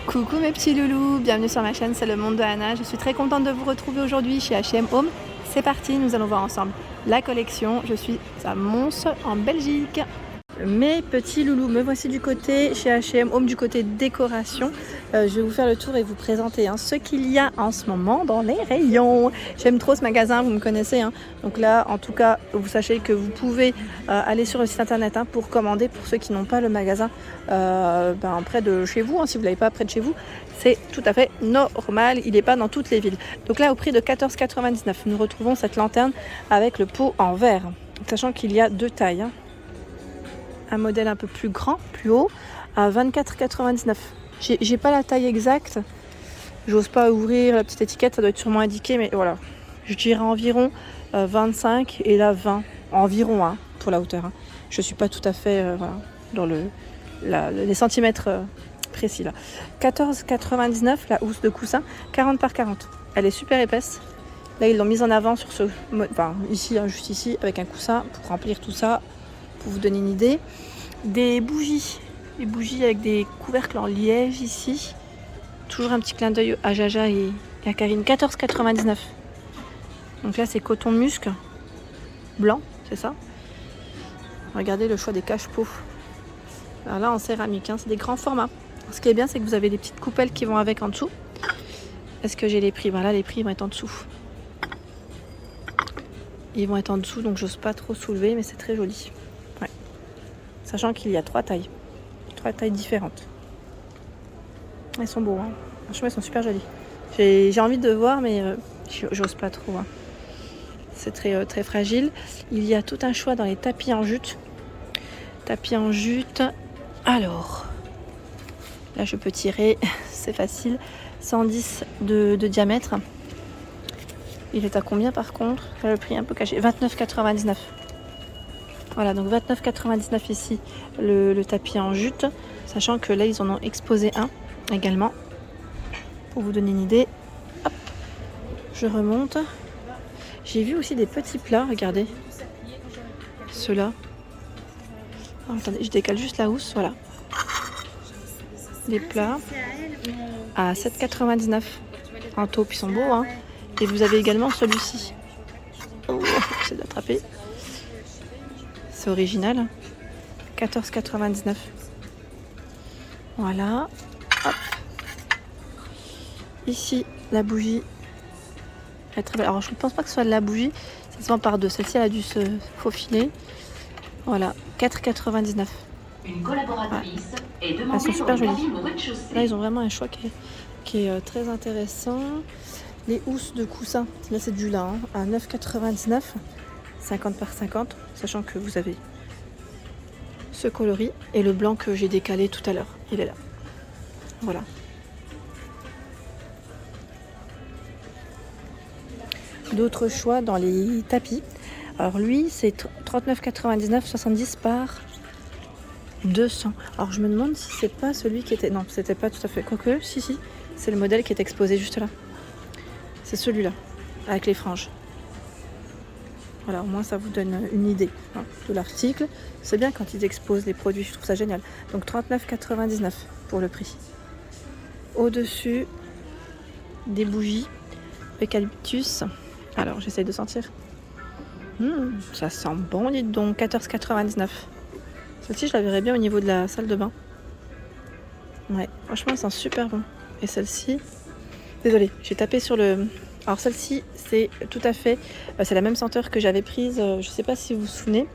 Coucou mes petits loulous, bienvenue sur ma chaîne, c'est le monde de Anna. Je suis très contente de vous retrouver aujourd'hui chez H&M Home. C'est parti, nous allons voir ensemble la collection. Je suis à Mons en Belgique. Mes petits loulous, me voici du côté chez H&M Home, du côté décoration. Je vais vous faire le tour et vous présenter ce qu'il y a en ce moment dans les rayons. J'aime trop ce magasin, vous me connaissez. Donc là, en tout cas, vous sachez que vous pouvez aller sur le site internet pour commander pour ceux qui n'ont pas le magasin près de chez vous. Si vous ne l'avez pas près de chez vous, c'est tout à fait normal. Il n'est pas dans toutes les villes. Donc là, au prix de 14,99 €, nous retrouvons cette lanterne avec le pot en verre. Sachant qu'il y a deux tailles. Un modèle un peu plus grand, plus haut, à 24,99 €. J'ai pas la taille exacte, j'ose pas ouvrir la petite étiquette, ça doit être sûrement indiqué, mais voilà. Je dirais environ 25 et là 20, environ pour la hauteur. Je suis pas tout à fait dans les centimètres précis là. 14,99 € la housse de coussin, 40 par 40. Elle est super épaisse. Là ils l'ont mise en avant sur ce, ici, juste ici, avec un coussin pour remplir tout ça. Pour vous donner une idée, des bougies avec des couvercles en liège ici, toujours un petit clin d'œil à Jaja et à Karine. 14,99 €. Donc là c'est coton musc blanc, c'est ça. Regardez le choix des cache-pots. Alors là en céramique, c'est des grands formats. Ce qui est bien, c'est que vous avez des petites coupelles qui vont avec en dessous. Est-ce que j'ai les prix? Là les prix vont être en dessous. Ils vont être en dessous, donc j'ose pas trop soulever, mais c'est très joli. Sachant qu'il y a trois tailles différentes. Ils sont beaux, franchement ils sont super jolis. J'ai envie de voir, mais j'ose pas trop. C'est très, très fragile. Il y a tout un choix dans les tapis en jute. Alors, là je peux tirer, c'est facile. 110 de diamètre. Il est à combien par contre? Le prix est un peu caché. 29,99 €. Voilà, donc 29,99 € ici, le tapis en jute. Sachant que là, ils en ont exposé un également. Pour vous donner une idée. Hop, je remonte. J'ai vu aussi des petits plats, regardez. Ceux-là. Attendez, je décale juste la housse, voilà. Des plats à 7,99 € en taupe, ils sont beaux. Et vous avez également celui-ci. Oh, j'essaie d'attraper. C'est original. 14,99 €. Voilà. Hop. Ici, la bougie. Elle est très belle. Alors, je ne pense pas que ce soit de la bougie. Ça se vend par deux. Celle-ci, elle a dû se faufiler. Voilà. 4,99 €. Une collaboratrice est demandée. Elles sont super jolies. Là, ils ont vraiment un choix qui est très intéressant. Les housses de coussin. Là, c'est du lin. À 9,99 €. 50 par 50, sachant que vous avez ce coloris et le blanc que j'ai décalé tout à l'heure. Il est là. Voilà. D'autres choix dans les tapis. Alors lui, c'est 39,99 €, 70 par 200. Alors je me demande si c'est pas celui qui était... Non, c'était pas tout à fait... Quoique, si. C'est le modèle qui est exposé juste là. C'est celui-là, avec les franges. Voilà, au moins ça vous donne une idée de l'article. C'est bien quand ils exposent les produits, je trouve ça génial. Donc 39,99 € pour le prix. Au-dessus, des bougies eucalyptus. Alors j'essaie de sentir. Ça sent bon, dites donc. 14,99 €. Celle-ci, je la verrais bien au niveau de la salle de bain. Ouais, franchement, elle sent super bon. Et celle-ci, désolée, j'ai tapé sur le... Alors celle-ci, c'est tout à fait, c'est la même senteur que j'avais prise, je ne sais pas si vous vous souvenez,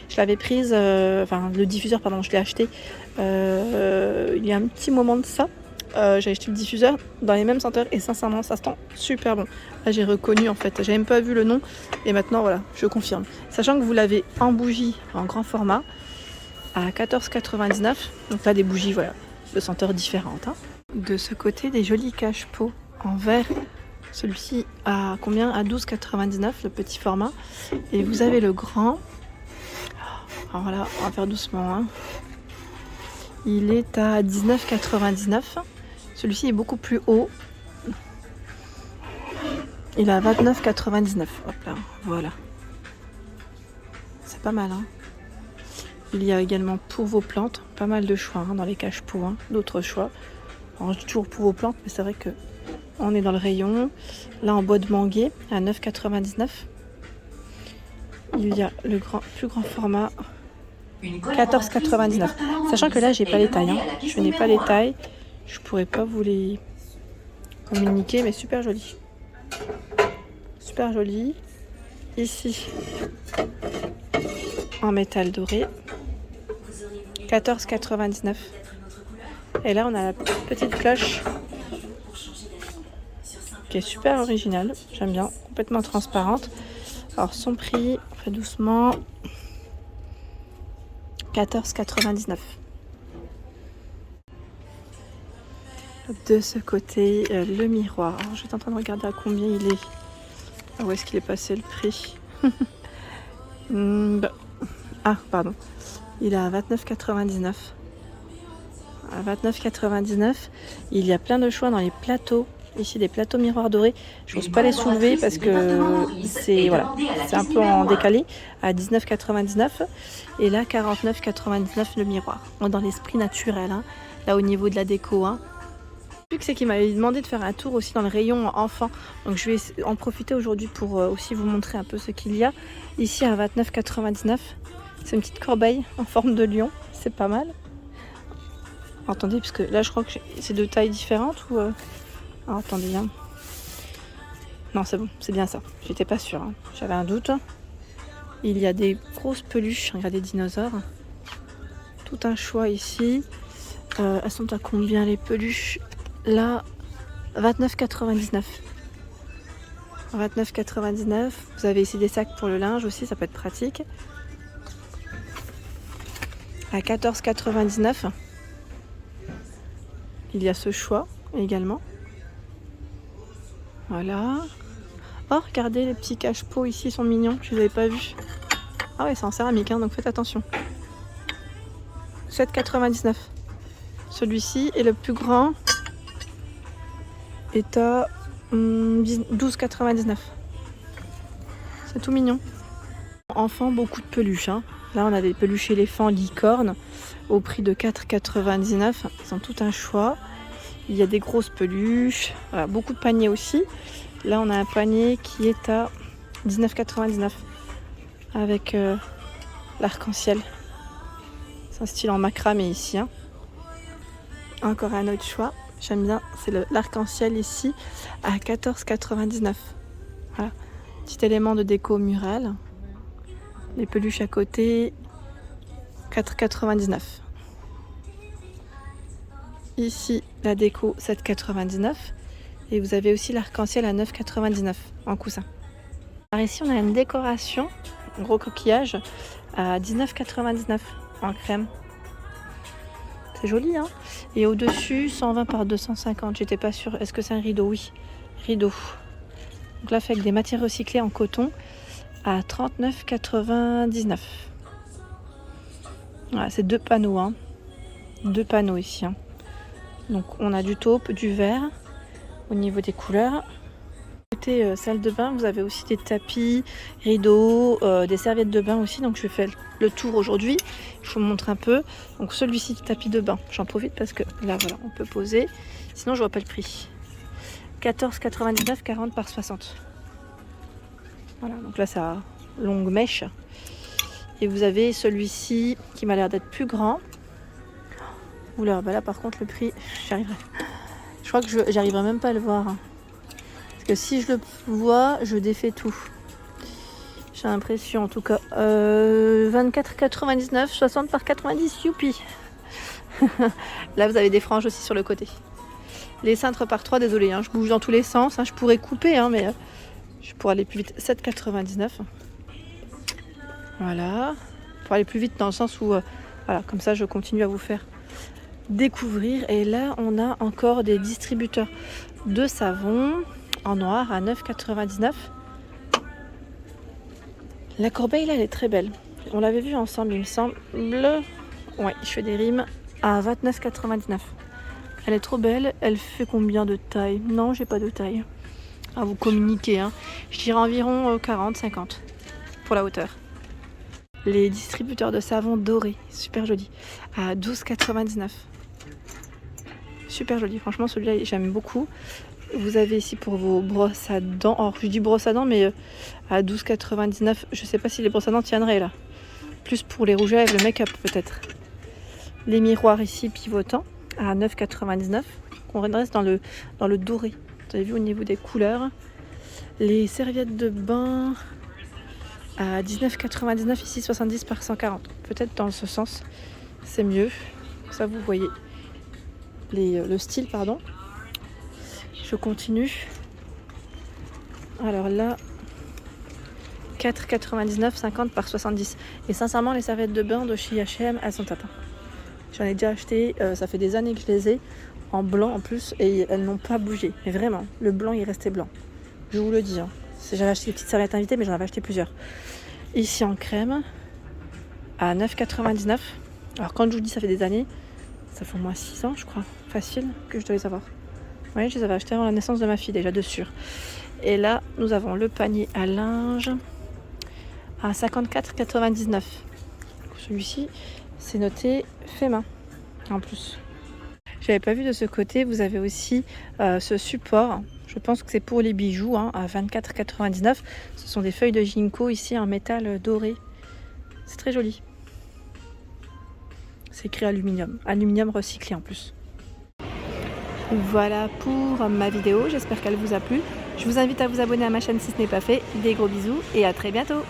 je l'avais prise, le diffuseur, pardon, je l'ai acheté il y a un petit moment de ça. J'ai acheté le diffuseur dans les mêmes senteurs et sincèrement, ça sent super bon. Là, j'ai reconnu en fait, j'avais même pas vu le nom et maintenant, voilà, je confirme. Sachant que vous l'avez en bougie, en grand format, à 14,99 €. Donc là, des bougies, voilà, de senteurs différentes. De ce côté, des jolis cache-pots en verre. Celui-ci à combien? À 12,99 € le petit format. Et vous avez le grand. Alors là, on va faire doucement. Il est à 19,99 €. Celui-ci est beaucoup plus haut. Il est à 29,99 €. Hop là, voilà. C'est pas mal. Il y a également pour vos plantes pas mal de choix dans les cache-pots. D'autres choix. Alors je dis toujours pour vos plantes, mais c'est vrai que on est dans le rayon. Là en bois de manguier à 9,99 €. Il y a le plus grand format 14,99 €. Sachant que là j'ai pas les tailles. Hein. Je n'ai pas les tailles. Je pourrais pas vous les communiquer, mais super joli. Super joli. Ici en métal doré. 14,99 €. Et là on a la petite cloche qui est super originale. J'aime bien. Complètement transparente. Alors son prix, on fait doucement. 14,99 €. De ce côté, le miroir. Alors, je suis en train de regarder à combien il est. Ah, où est-ce qu'il est passé le prix? Ah, pardon. Il est à 29,99 €. À 29,99 €. Il y a plein de choix dans les plateaux. Ici, des plateaux miroirs dorés. Je n'ose pas les soulever parce que c'est un peu en décalé. À 19,99 €. Et là, 49,99 € le miroir. Dans l'esprit naturel. Hein. Là, au niveau de la déco. Hein. Le truc, c'est qu'il m'avait demandé de faire un tour aussi dans le rayon enfant. Donc, je vais en profiter aujourd'hui pour aussi vous montrer un peu ce qu'il y a. Ici, à 29,99 €. C'est une petite corbeille en forme de lion. C'est pas mal. Attendez, parce que là, je crois que c'est de tailles différentes ou... Alors, attendez, hein. Non, c'est bon, c'est bien ça. J'étais pas sûre, hein. J'avais un doute. Il y a des grosses peluches, regardez, des dinosaures. Tout un choix ici. Elles sont à combien les peluches? Là, 29,99 €. 29,99 €. Vous avez ici des sacs pour le linge aussi, ça peut être pratique. À 14,99 €. Il y a ce choix également. Voilà. Oh, regardez, les petits cache-pots ici sont mignons. Je ne les avais pas vus. Ah ouais, c'est en céramique, hein, donc faites attention. 7,99 €. Celui-ci est le plus grand. Est à 12,99 €. C'est tout mignon. Enfant, beaucoup de peluches. Hein. Là, on a des peluches éléphants licornes au prix de 4,99 €. Ils ont tout un choix. Il y a des grosses peluches. Voilà, beaucoup de paniers aussi. Là, on a un panier qui est à 19,99 € avec l'arc-en-ciel. C'est un style en macramé ici. Hein. Encore un autre choix. J'aime bien. C'est l'arc-en-ciel ici à 14,99 €. Voilà. Petit élément de déco mural. Les peluches à côté, 4,99 €. Ici, la déco, 7,99 €. Et vous avez aussi l'arc-en-ciel à 9,99 € en coussin. Alors ici, on a une décoration, un gros coquillage, à 19,99 € en crème. C'est joli, hein? Et au-dessus, 120 par 250. J'étais pas sûre. Est-ce que c'est un rideau? Oui, rideau. Donc là, fait avec des matières recyclées en coton à 39,99 €. Voilà, c'est 2 panneaux. Hein. 2 panneaux ici. Hein. Donc on a du taupe, du vert au niveau des couleurs. Côté salle de bain, vous avez aussi des tapis, rideaux, des serviettes de bain aussi. Donc je vais faire le tour aujourd'hui. Je vous montre un peu. Donc celui-ci du tapis de bain, j'en profite parce que là voilà, on peut poser. Sinon je vois pas le prix. 14,99 €, 40 par 60. Voilà, donc là ça a longue mèche. Et vous avez celui-ci qui m'a l'air d'être plus grand. Oula, bah là par contre le prix, j'y arriverai. Je crois que j'arriverai même pas à le voir. Hein. Parce que si je le vois, je défais tout. J'ai l'impression en tout cas. 24,99 €, 60 par 90, youpi. Là vous avez des franges aussi sur le côté. Les cintres par 3, désolé, hein, je bouge dans tous les sens. Hein, je pourrais couper, hein, mais je pourrais aller plus vite. 7,99 €. Voilà. Pour aller plus vite dans le sens où, voilà, comme ça je continue à vous faire découvrir. Et là on a encore des distributeurs de savon en noir à 9,99 €. La corbeille là elle est très belle. On l'avait vue ensemble il me semble. Ouais, je fais des rimes. À 29,99 €. Elle est trop belle. Elle fait combien de taille? Non, j'ai pas de taille à vous communiquer. Hein. Je dirais environ 40-50 pour la hauteur. Les distributeurs de savon doré, super joli, à 12,99 €. super joli. Franchement, celui-là, j'aime beaucoup. Vous avez ici pour vos brosses à dents. Alors, je dis brosses à dents, mais à 12,99. Je sais pas si les brosses à dents tiendraient là. Plus pour les rouges à lèvres, le make-up peut-être. Les miroirs ici pivotants à 9,99. On reste dans le doré. Vous avez vu au niveau des couleurs. Les serviettes de bain à 19,99 ici, 70 par 140. Peut-être dans ce sens, c'est mieux. Ça, vous voyez le style, pardon. Je continue. Alors là, 4,99, 50 par 70. Et sincèrement, les serviettes de bain de chez H&M, elles sont top. J'en ai déjà acheté, ça fait des années que je les ai, en blanc en plus, et elles n'ont pas bougé. Mais vraiment, le blanc, il restait blanc. Je vous le dis. Hein. J'avais acheté des petites serviettes invitées, mais j'en avais acheté plusieurs. Ici en crème, à 9,99. Alors quand je vous dis ça fait des années, ça fait au moins 6 ans, je crois, facile, que je dois les avoir. Oui, je les avais achetés avant la naissance de ma fille, déjà de sûr. Et là, nous avons le panier à linge à 54,99. Celui-ci, c'est noté fait main, en plus. J'avais pas vu de ce côté, vous avez aussi ce support. Je pense que c'est pour les bijoux, hein, à 24,99. Ce sont des feuilles de ginkgo ici en métal doré. C'est très joli. C'est écrit aluminium. Aluminium recyclé en plus. Voilà pour ma vidéo. J'espère qu'elle vous a plu. Je vous invite à vous abonner à ma chaîne si ce n'est pas fait. Des gros bisous et à très bientôt.